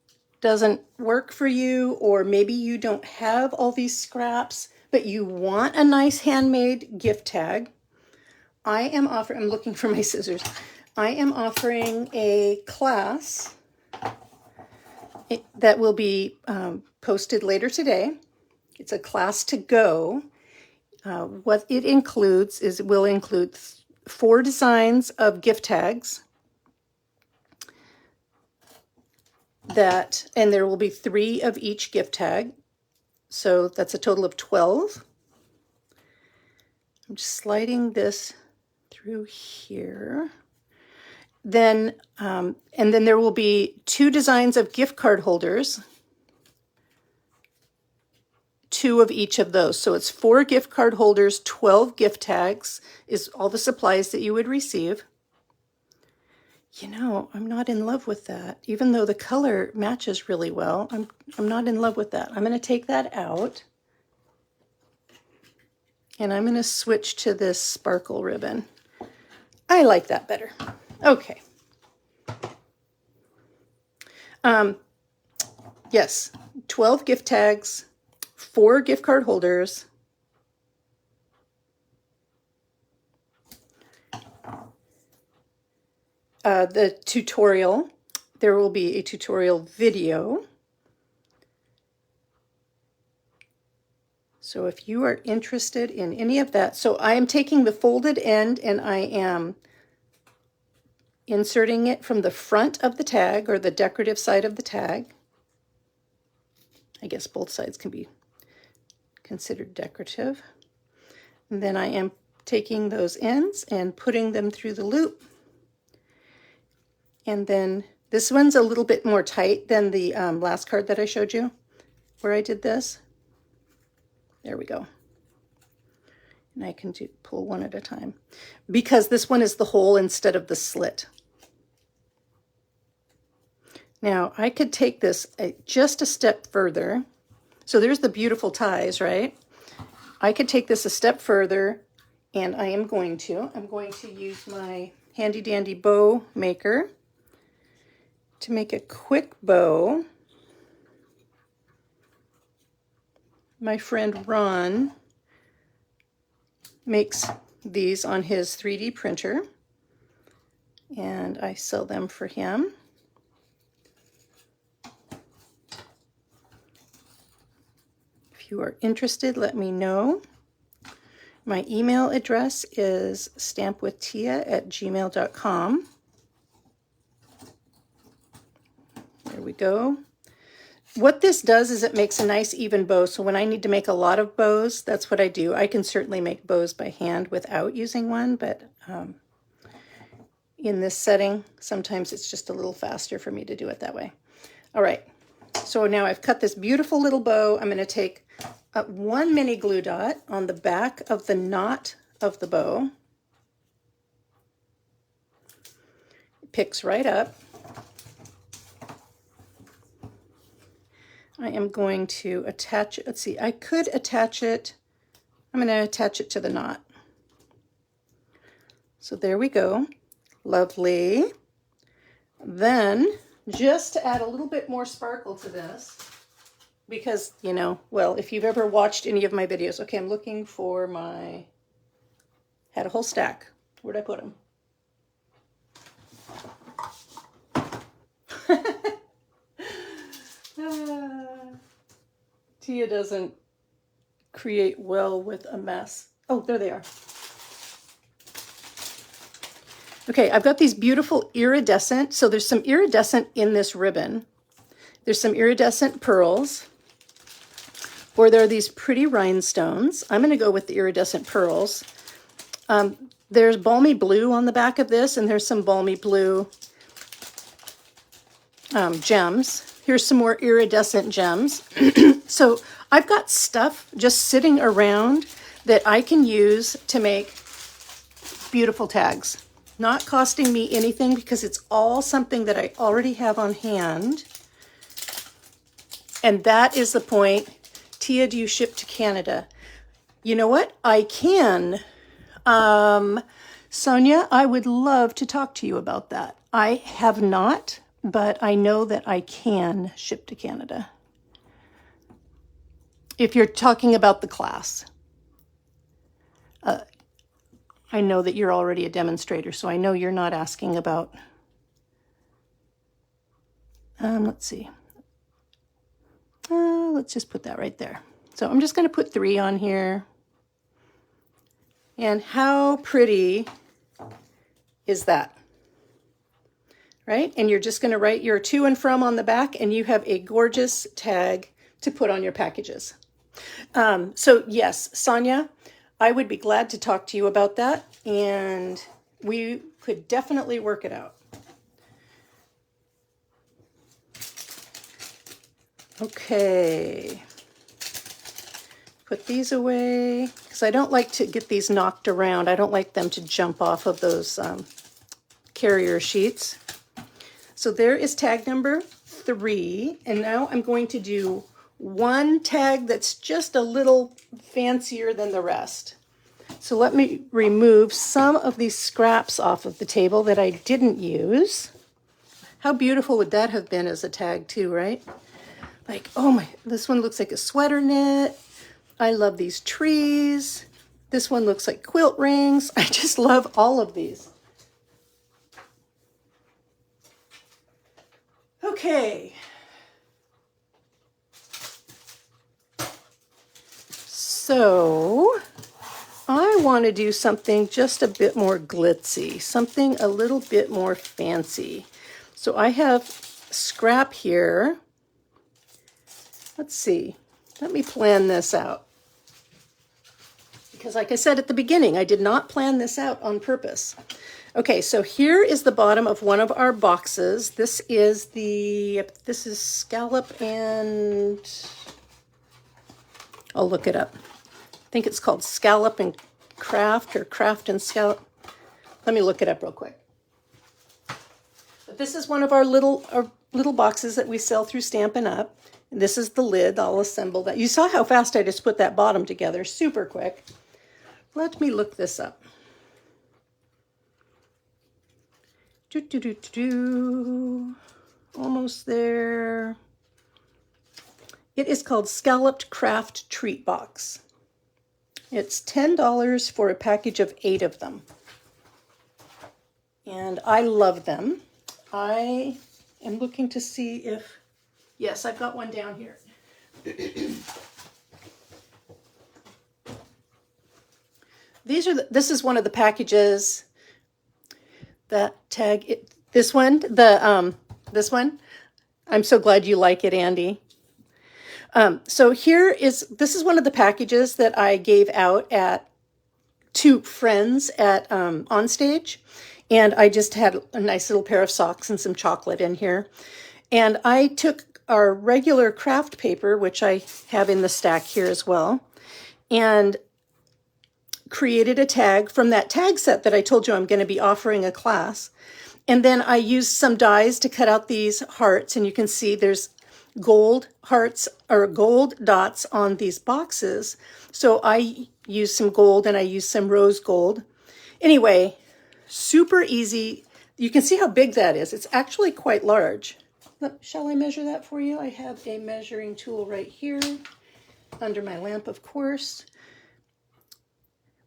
doesn't work for you, or maybe you don't have all these scraps, but you want a nice handmade gift tag, I'm looking for my scissors. I am offering a class that will be posted later today. It's a class to go. What it includes is it will include 4 designs of gift tags and there will be 3 of each gift tag. So that's a total of 12. I'm just sliding this through here. Then, and then there will be 2 designs of gift card holders, 2 of each of those. So it's 4 gift card holders, 12 gift tags is all the supplies that you would receive. You know, I'm not in love with that. Even though the color matches really well, I'm not in love with that. I'm going to take that out. And I'm going to switch to this sparkle ribbon. I like that better. Okay. Yes, 12 gift tags, 4 gift card holders, the tutorial. There will be a tutorial video. So if you are interested in any of that, so I am taking the folded end and I am inserting it from the front of the tag, or the decorative side of the tag. I guess both sides can be considered decorative. And then I am taking those ends and putting them through the loop. And then this one's a little bit more tight than the last card that I showed you, where I did this. There we go. And I can pull one at a time, because this one is the hole instead of the slit. Now I could take this just a step further. So there's the beautiful ties, right? I could take this a step further, and I'm going to use my handy dandy bow maker to make a quick bow. My friend Ron makes these on his 3D printer, and I sell them for him. If you are interested, let me know. My email address is stampwithteah@gmail.com. There we go. What this does is it makes a nice even bow. So when I need to make a lot of bows, that's what I do. I can certainly make bows by hand without using one, but in this setting, sometimes it's just a little faster for me to do it that way. All right, so now I've cut this beautiful little bow. I'm going to take 1 mini glue dot on the back of the knot of the bow. It picks right up. I am going to attach it. Let's see, I could attach it. I'm going to attach it to the knot. So there we go. Lovely. Then, just to add a little bit more sparkle to this, because, you know, well, if you've ever watched any of my videos, okay, I'm looking for had a whole stack. Where'd I put them? Teah doesn't create well with a mess. Oh, there they are. Okay, I've got these beautiful iridescent, so there's some iridescent in this ribbon. There's some iridescent pearls, or there are these pretty rhinestones. I'm going to go with the iridescent pearls. There's balmy blue on the back of this, and there's some balmy blue gems. Here's some more iridescent gems. So I've got stuff just sitting around that I can use to make beautiful tags. Not costing me anything, because it's all something that I already have on hand. And that is the point. Teah, do you ship to Canada? You know what? I can. Sonia, I would love to talk to you about that. I have not, but I know that I can ship to Canada. If you're talking about the class. I know that you're already a demonstrator, so I know you're not asking about, let's see. Let's just put that right there. So I'm just going to put 3 on here. And how pretty is that? Right? And you're just going to write your to and from on the back, and you have a gorgeous tag to put on your packages. So yes, Sonia, I would be glad to talk to you about that, and we could definitely work it out. Okay. Put these away, because I don't like to get these knocked around. I don't like them to jump off of those carrier sheets. So there is tag number 3, and now I'm going to do one tag that's just a little fancier than the rest. So let me remove some of these scraps off of the table that I didn't use. How beautiful would that have been as a tag too, right? Like, oh my, this one looks like a sweater knit. I love these trees. This one looks like quilt rings. I just love all of these. Okay. So I want to do something just a bit more glitzy, something a little bit more fancy. So I have scrap here. Let's see. Let me plan this out. Because like I said at the beginning, I did not plan this out on purpose. Okay, so here is the bottom of one of our boxes. This is scallop and I'll look it up. I think it's called Scallop and Craft, or Craft and Scallop. Let me look it up real quick. But this is one of our little boxes that we sell through Stampin' Up. And this is the lid. I'll assemble that. You saw how fast I just put that bottom together, super quick. Let me look this up. Almost there. It is called Scalloped Craft Treat Box. It's $10 for a package of 8 of them. And I love them. I am looking to see if, yes, I've got one down here. This is one of the packages. That tag, this one. I'm so glad you like it, Andy. So this is one of the packages that I gave out to friends at on stage, and I just had a nice little pair of socks and some chocolate in here. And I took our regular craft paper, which I have in the stack here as well, and created a tag from that tag set that I told you I'm going to be offering a class. And then I used some dies to cut out these hearts, and you can see there's gold hearts or gold dots on these boxes. So I used some gold and I used some rose gold. Anyway, super easy. You can see how big that is. It's actually quite large. Shall I measure that for you? I have a measuring tool right here under my lamp, of course.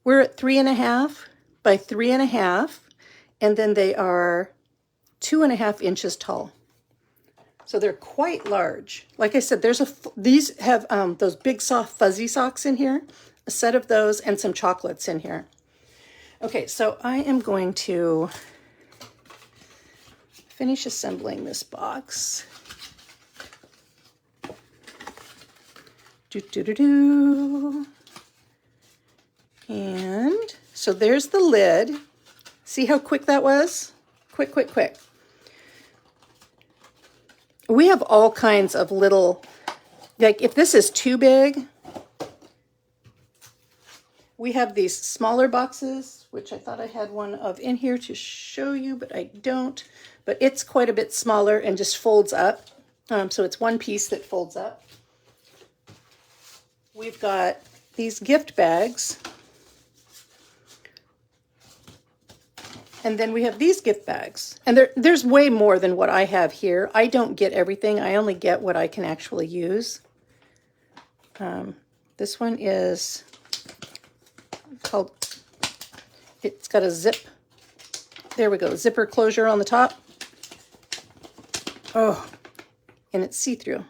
We're at 3.5 by 3.5, and then they are 2.5 inches tall. So they're quite large. Like I said, these have those big soft fuzzy socks in here, a set of those, and some chocolates in here. Okay, so I am going to finish assembling this box. And so there's the lid. See how quick that was? Quick, quick, quick. We have all kinds of little, like if this is too big, we have these smaller boxes, which I thought I had one of in here to show you, but I don't. But it's quite a bit smaller and just folds up. So it's one piece that folds up. We've got these gift bags. And then we have these gift bags. And there's way more than what I have here. I don't get everything. I only get what I can actually use. This one is called, it's got a zip. There we go, zipper closure on the top. Oh, and it's see-through.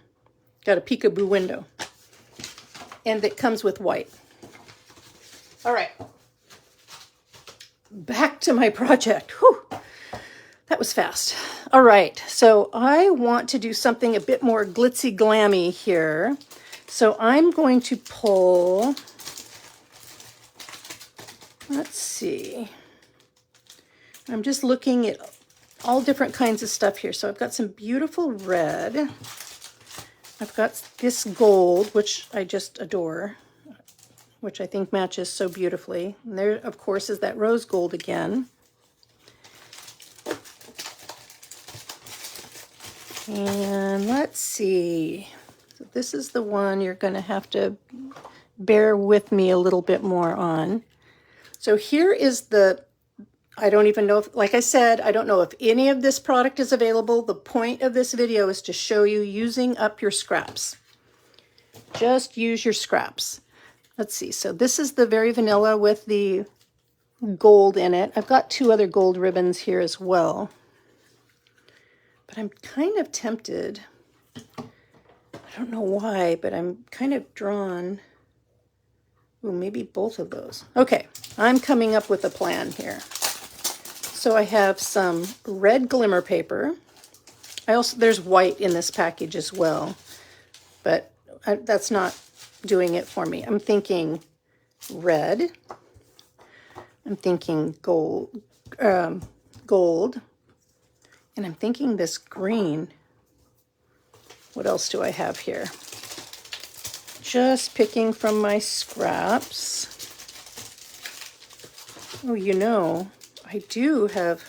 Got a peekaboo window. And it comes with white. All right. Back to my project. Whew. That was fast. All right, so I want to do something a bit more glitzy glammy here. So I'm going to pull, let's see. I'm just looking at all different kinds of stuff here. So I've got some beautiful red. I've got this gold, which I just adore, which I think matches so beautifully. And there, of course, is that rose gold again. And let's see. So this is the one you're going to have to bear with me a little bit more on. So here is the, I don't even know if, like I said, I don't know if any of this product is available. The point of this video is to show you using up your scraps. Just use your scraps. Let's see. So this is the Very Vanilla with the gold in it. I've got two other gold ribbons here as well. But I'm kind of tempted. I don't know why, but I'm kind of drawn. Ooh, maybe both of those. Okay, I'm coming up with a plan here. So I have some red glimmer paper. There's white in this package as well, but that's not doing it for me. I'm thinking red. I'm thinking gold, and I'm thinking this green. What else do I have here? Just picking from my scraps. Oh, you know, I do have,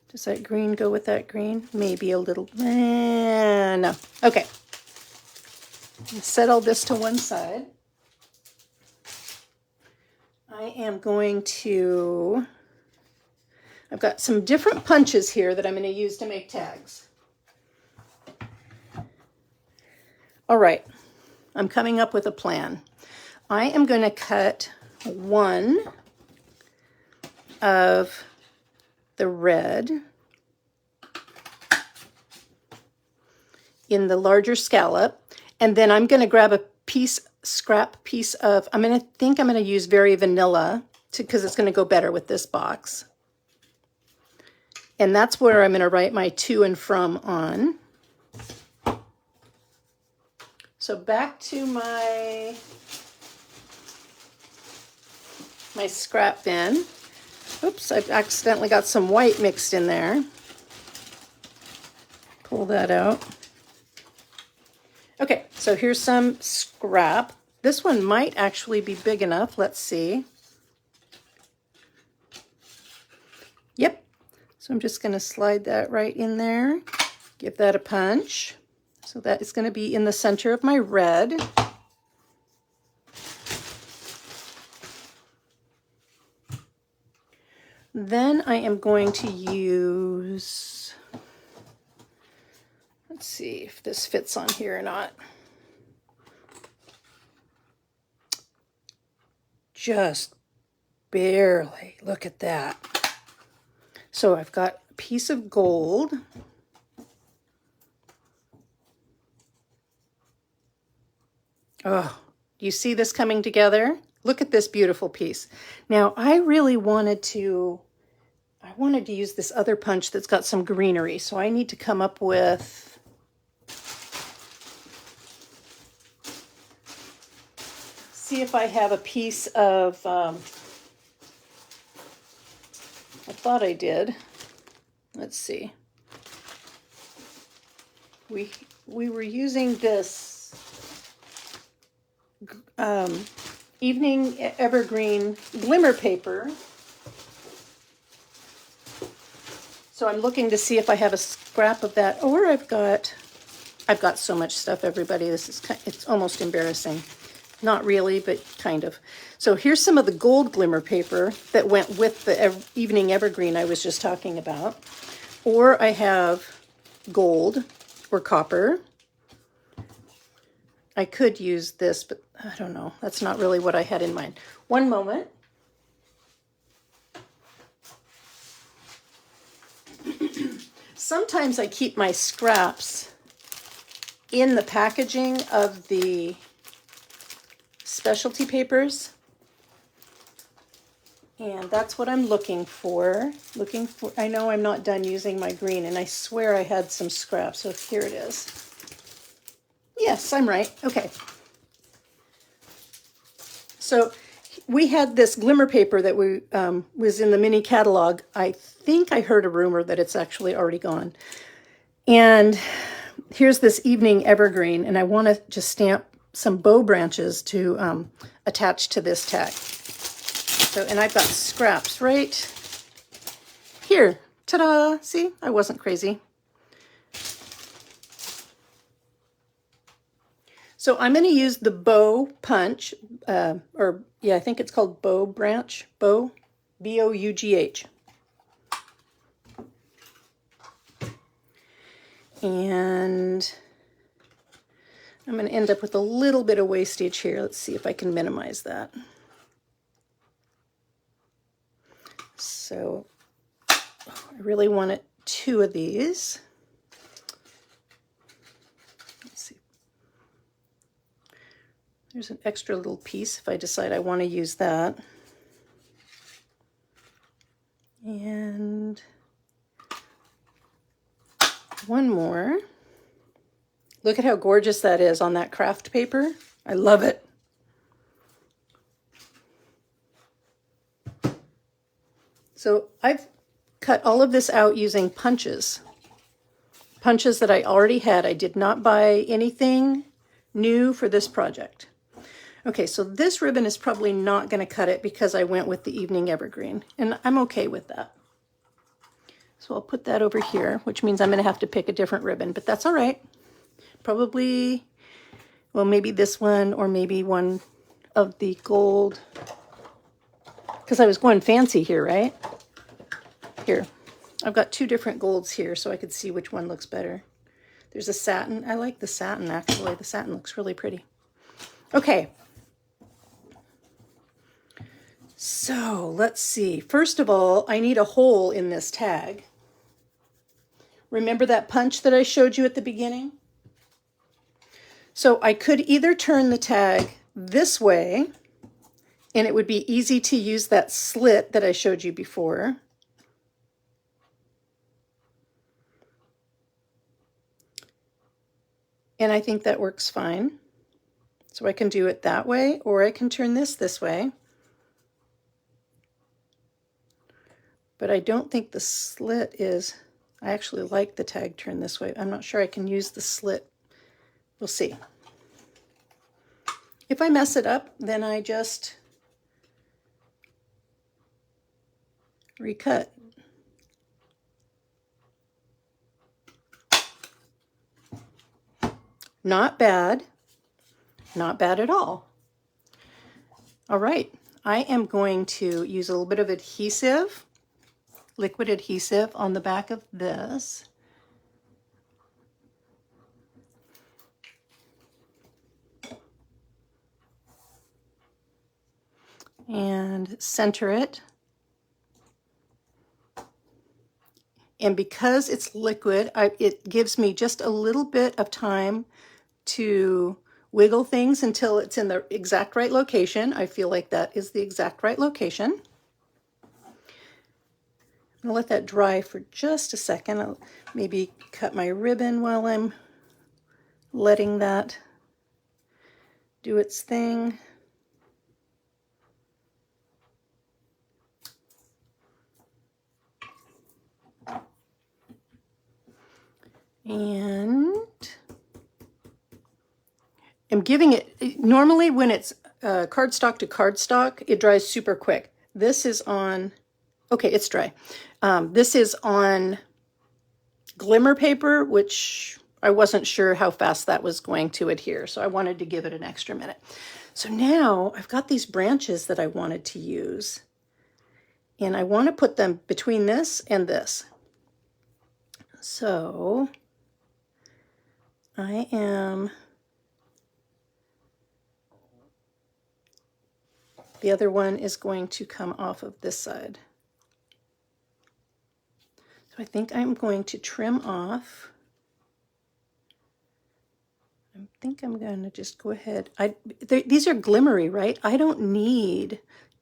does that green go with that green? Maybe a little, no. Okay. Set all this to one side. I am going to, I've got some different punches here that I'm going to use to make tags. All right, I'm coming up with a plan. I am going to cut one of the red in the larger scallop, and then I'm going to grab a scrap piece of, I'm going to use Very Vanilla because it's going to go better with this box. And that's where I'm going to write my to and from on. So back to my scrap bin. Oops, I've accidentally got some white mixed in there. Pull that out. Okay, so here's some scrap. This one might actually be big enough. Let's see. Yep. So I'm just going to slide that right in there. Give that a punch. So that is going to be in the center of my red. Then I am going to use, let's see if this fits on here or not. Just barely. Look at that. So I've got a piece of gold. Oh, you see this coming together? Look at this beautiful piece. Now, I really wanted to use this other punch that's got some greenery, so I need to come up with, see if I have a piece of, I thought I did. Let's see. We were using this Evening Evergreen glimmer paper. So I'm looking to see if I have a scrap of that, or I've got so much stuff, everybody. It's almost embarrassing. Not really, but kind of. So here's some of the gold glimmer paper that went with the evening evergreen I was just talking about. Or I have gold or copper. I could use this, but I don't know. That's not really what I had in mind. One moment. Sometimes I keep my scraps in the packaging of the specialty papers. And that's what I'm looking for. I know I'm not done using my green, and I swear I had some scraps, so here it is. Yes, I'm right. Okay. So we had this glimmer paper that was in the mini catalog. I think I heard a rumor that it's actually already gone. And here's this evening evergreen, and I want to just stamp some bow branches to attach to this tag. So, and I've got scraps right here. Ta-da! See, I wasn't crazy. So I'm going to use the bow punch, I think it's called bow branch, bow, B-O-U-G-H. And I'm going to end up with a little bit of wastage here. Let's see if I can minimize that. So I really wanted 2 of these. Let's see. There's an extra little piece if I decide I want to use that. And one more. Look at how gorgeous that is on that craft paper. I love it. So I've cut all of this out using punches. Punches that I already had. I did not buy anything new for this project. Okay, so this ribbon is probably not going to cut it because I went with the evening evergreen, and I'm okay with that. So I'll put that over here, which means I'm going to have to pick a different ribbon, but that's all right. Probably, well, maybe this one or maybe one of the gold, because I was going fancy here, right? Here, I've got 2 different golds here so I could see which one looks better. There's a satin. I like the satin, actually. The satin looks really pretty. Okay. So let's see. First of all, I need a hole in this tag. Remember that punch that I showed you at the beginning? So I could either turn the tag this way, and it would be easy to use that slit that I showed you before. And I think that works fine. So I can do it that way, or I can turn this way. But I don't think the slit is, I actually like the tag turned this way. I'm not sure I can use the slit. We'll see. If I mess it up, then I just recut. Not bad. Not bad at all. All right, I am going to use a little bit of adhesive, liquid adhesive on the back of this. And center it. And because it's liquid, it gives me just a little bit of time to wiggle things until it's in the exact right location. I feel like that is the exact right location. I'm gonna let that dry for just a second. I'll maybe cut my ribbon while I'm letting that do its thing. And I'm giving it, normally when it's cardstock to cardstock, it dries super quick. This is on, okay, it's dry. This is on glimmer paper, which I wasn't sure how fast that was going to adhere, so I wanted to give it an extra minute. So now I've got these branches that I wanted to use, and I want to put them between this and this. So I am, the other one is going to come off of this side. So I think I'm going to trim off. I think I'm going to just go ahead. These are glimmery, right? I don't need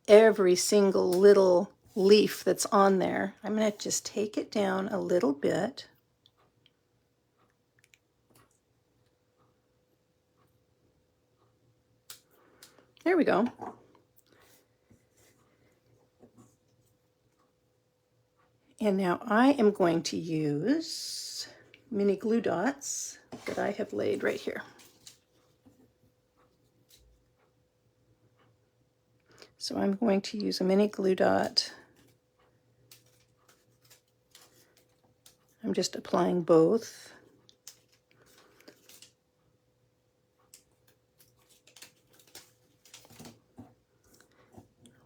every single little leaf that's on there. I'm going to just take it down a little bit. There we go. And now I am going to use mini glue dots that I have laid right here. So I'm going to use a mini glue dot. I'm just applying both.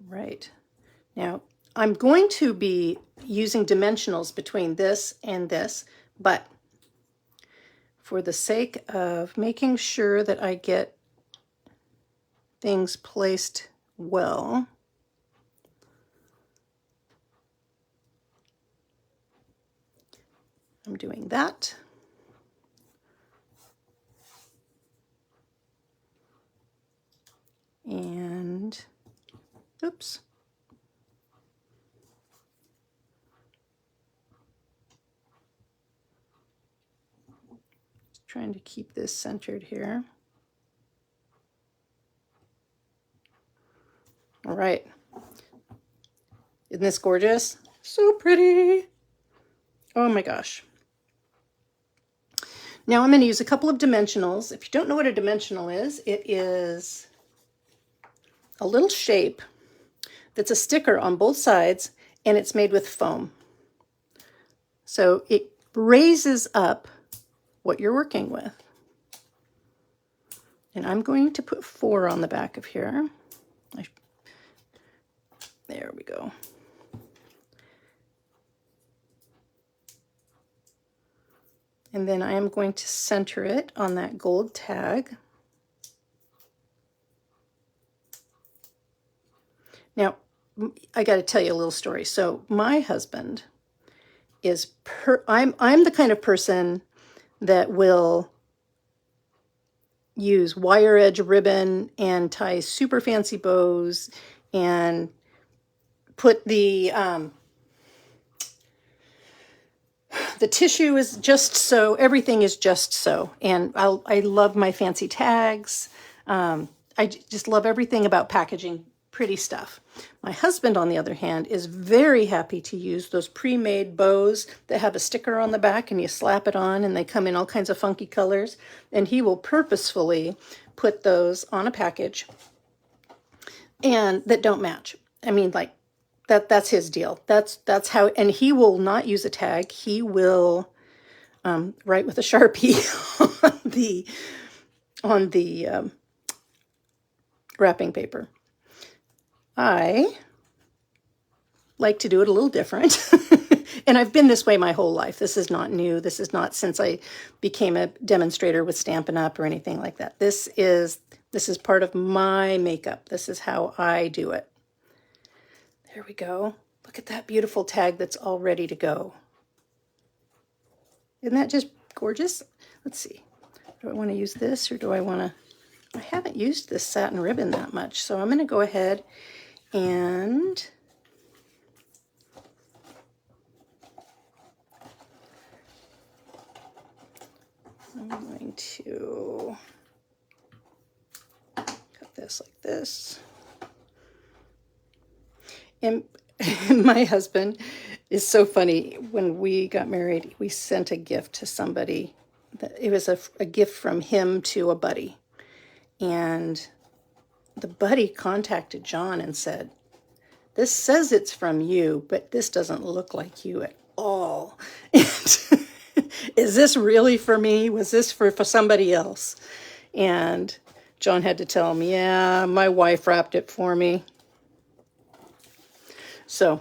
Right. Now, I'm going to be using dimensionals between this and this, but for the sake of making sure that I get things placed well, I'm doing that. And, oops. Just trying to keep this centered here. All right. Isn't this gorgeous? So pretty. Oh my gosh. Now I'm going to use a couple of dimensionals. If you don't know what a dimensional is, it is a little shape that's a sticker on both sides, and it's made with foam. So it raises up what you're working with. And I'm going to put 4 on the back of here. There we go. And then I am going to center it on that gold tag. Now, I got to tell you a little story. So my husband is, I'm the kind of person that will use wire edge ribbon and tie super fancy bows and put the tissue is just so, everything is just so. And I love my fancy tags. I just love everything about packaging pretty stuff. My husband, on the other hand, is very happy to use those pre-made bows that have a sticker on the back and you slap it on and they come in all kinds of funky colors. And he will purposefully put those on a package and that don't match. I mean, like, that's his deal. That's how, and he will not use a tag. He will write with a Sharpie on the wrapping paper. I like to do it a little different. And I've been this way my whole life. This is not new. This is not since I became a demonstrator with Stampin' Up! Or anything like that. This is part of my makeup. This is how I do it. There we go. Look at that beautiful tag that's all ready to go. Isn't that just gorgeous? Let's see. Do I want to use this or do I want to... I haven't used this satin ribbon that much, so I'm going to go ahead and I'm going to cut this like this. And my husband is so funny. When we got married, we sent a gift to somebody. It was a gift from him to a buddy. And the buddy contacted John and said, "This says it's from you, but this doesn't look like you at all. And is this really for me? Was this for somebody else?" And John had to tell him, yeah, my wife wrapped it for me. So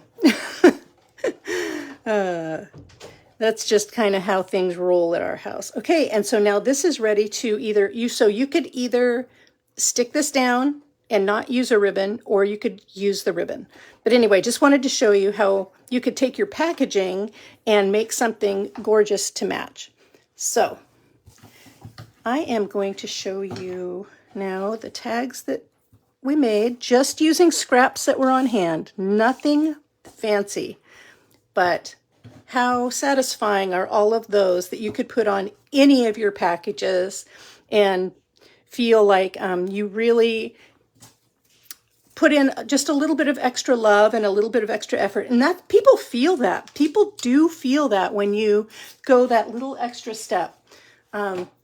that's just kind of how things roll at our house. Okay, and so now this is ready to either, you could either stick this down and not use a ribbon, or you could use the ribbon. But anyway, just wanted to show you how you could take your packaging and make something gorgeous to match. So I am going to show you now the tags that we made just using scraps that were on hand. Nothing fancy, but how satisfying are all of those that you could put on any of your packages and feel like you really put in just a little bit of extra love and a little bit of extra effort. And that people feel that. People do feel that when you go that little extra step.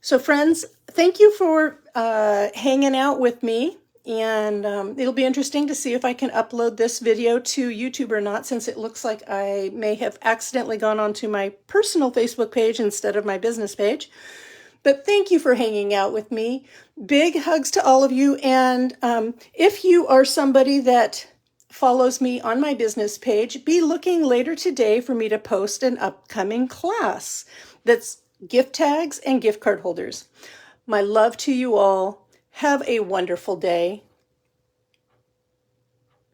So friends, thank you for hanging out with me. And it'll be interesting to see if I can upload this video to YouTube or not, since it looks like I may have accidentally gone onto my personal Facebook page instead of my business page. But thank you for hanging out with me. Big hugs to all of you. And if you are somebody that follows me on my business page, be looking later today for me to post an upcoming class that's gift tags and gift card holders. My love to you all. Have a wonderful day.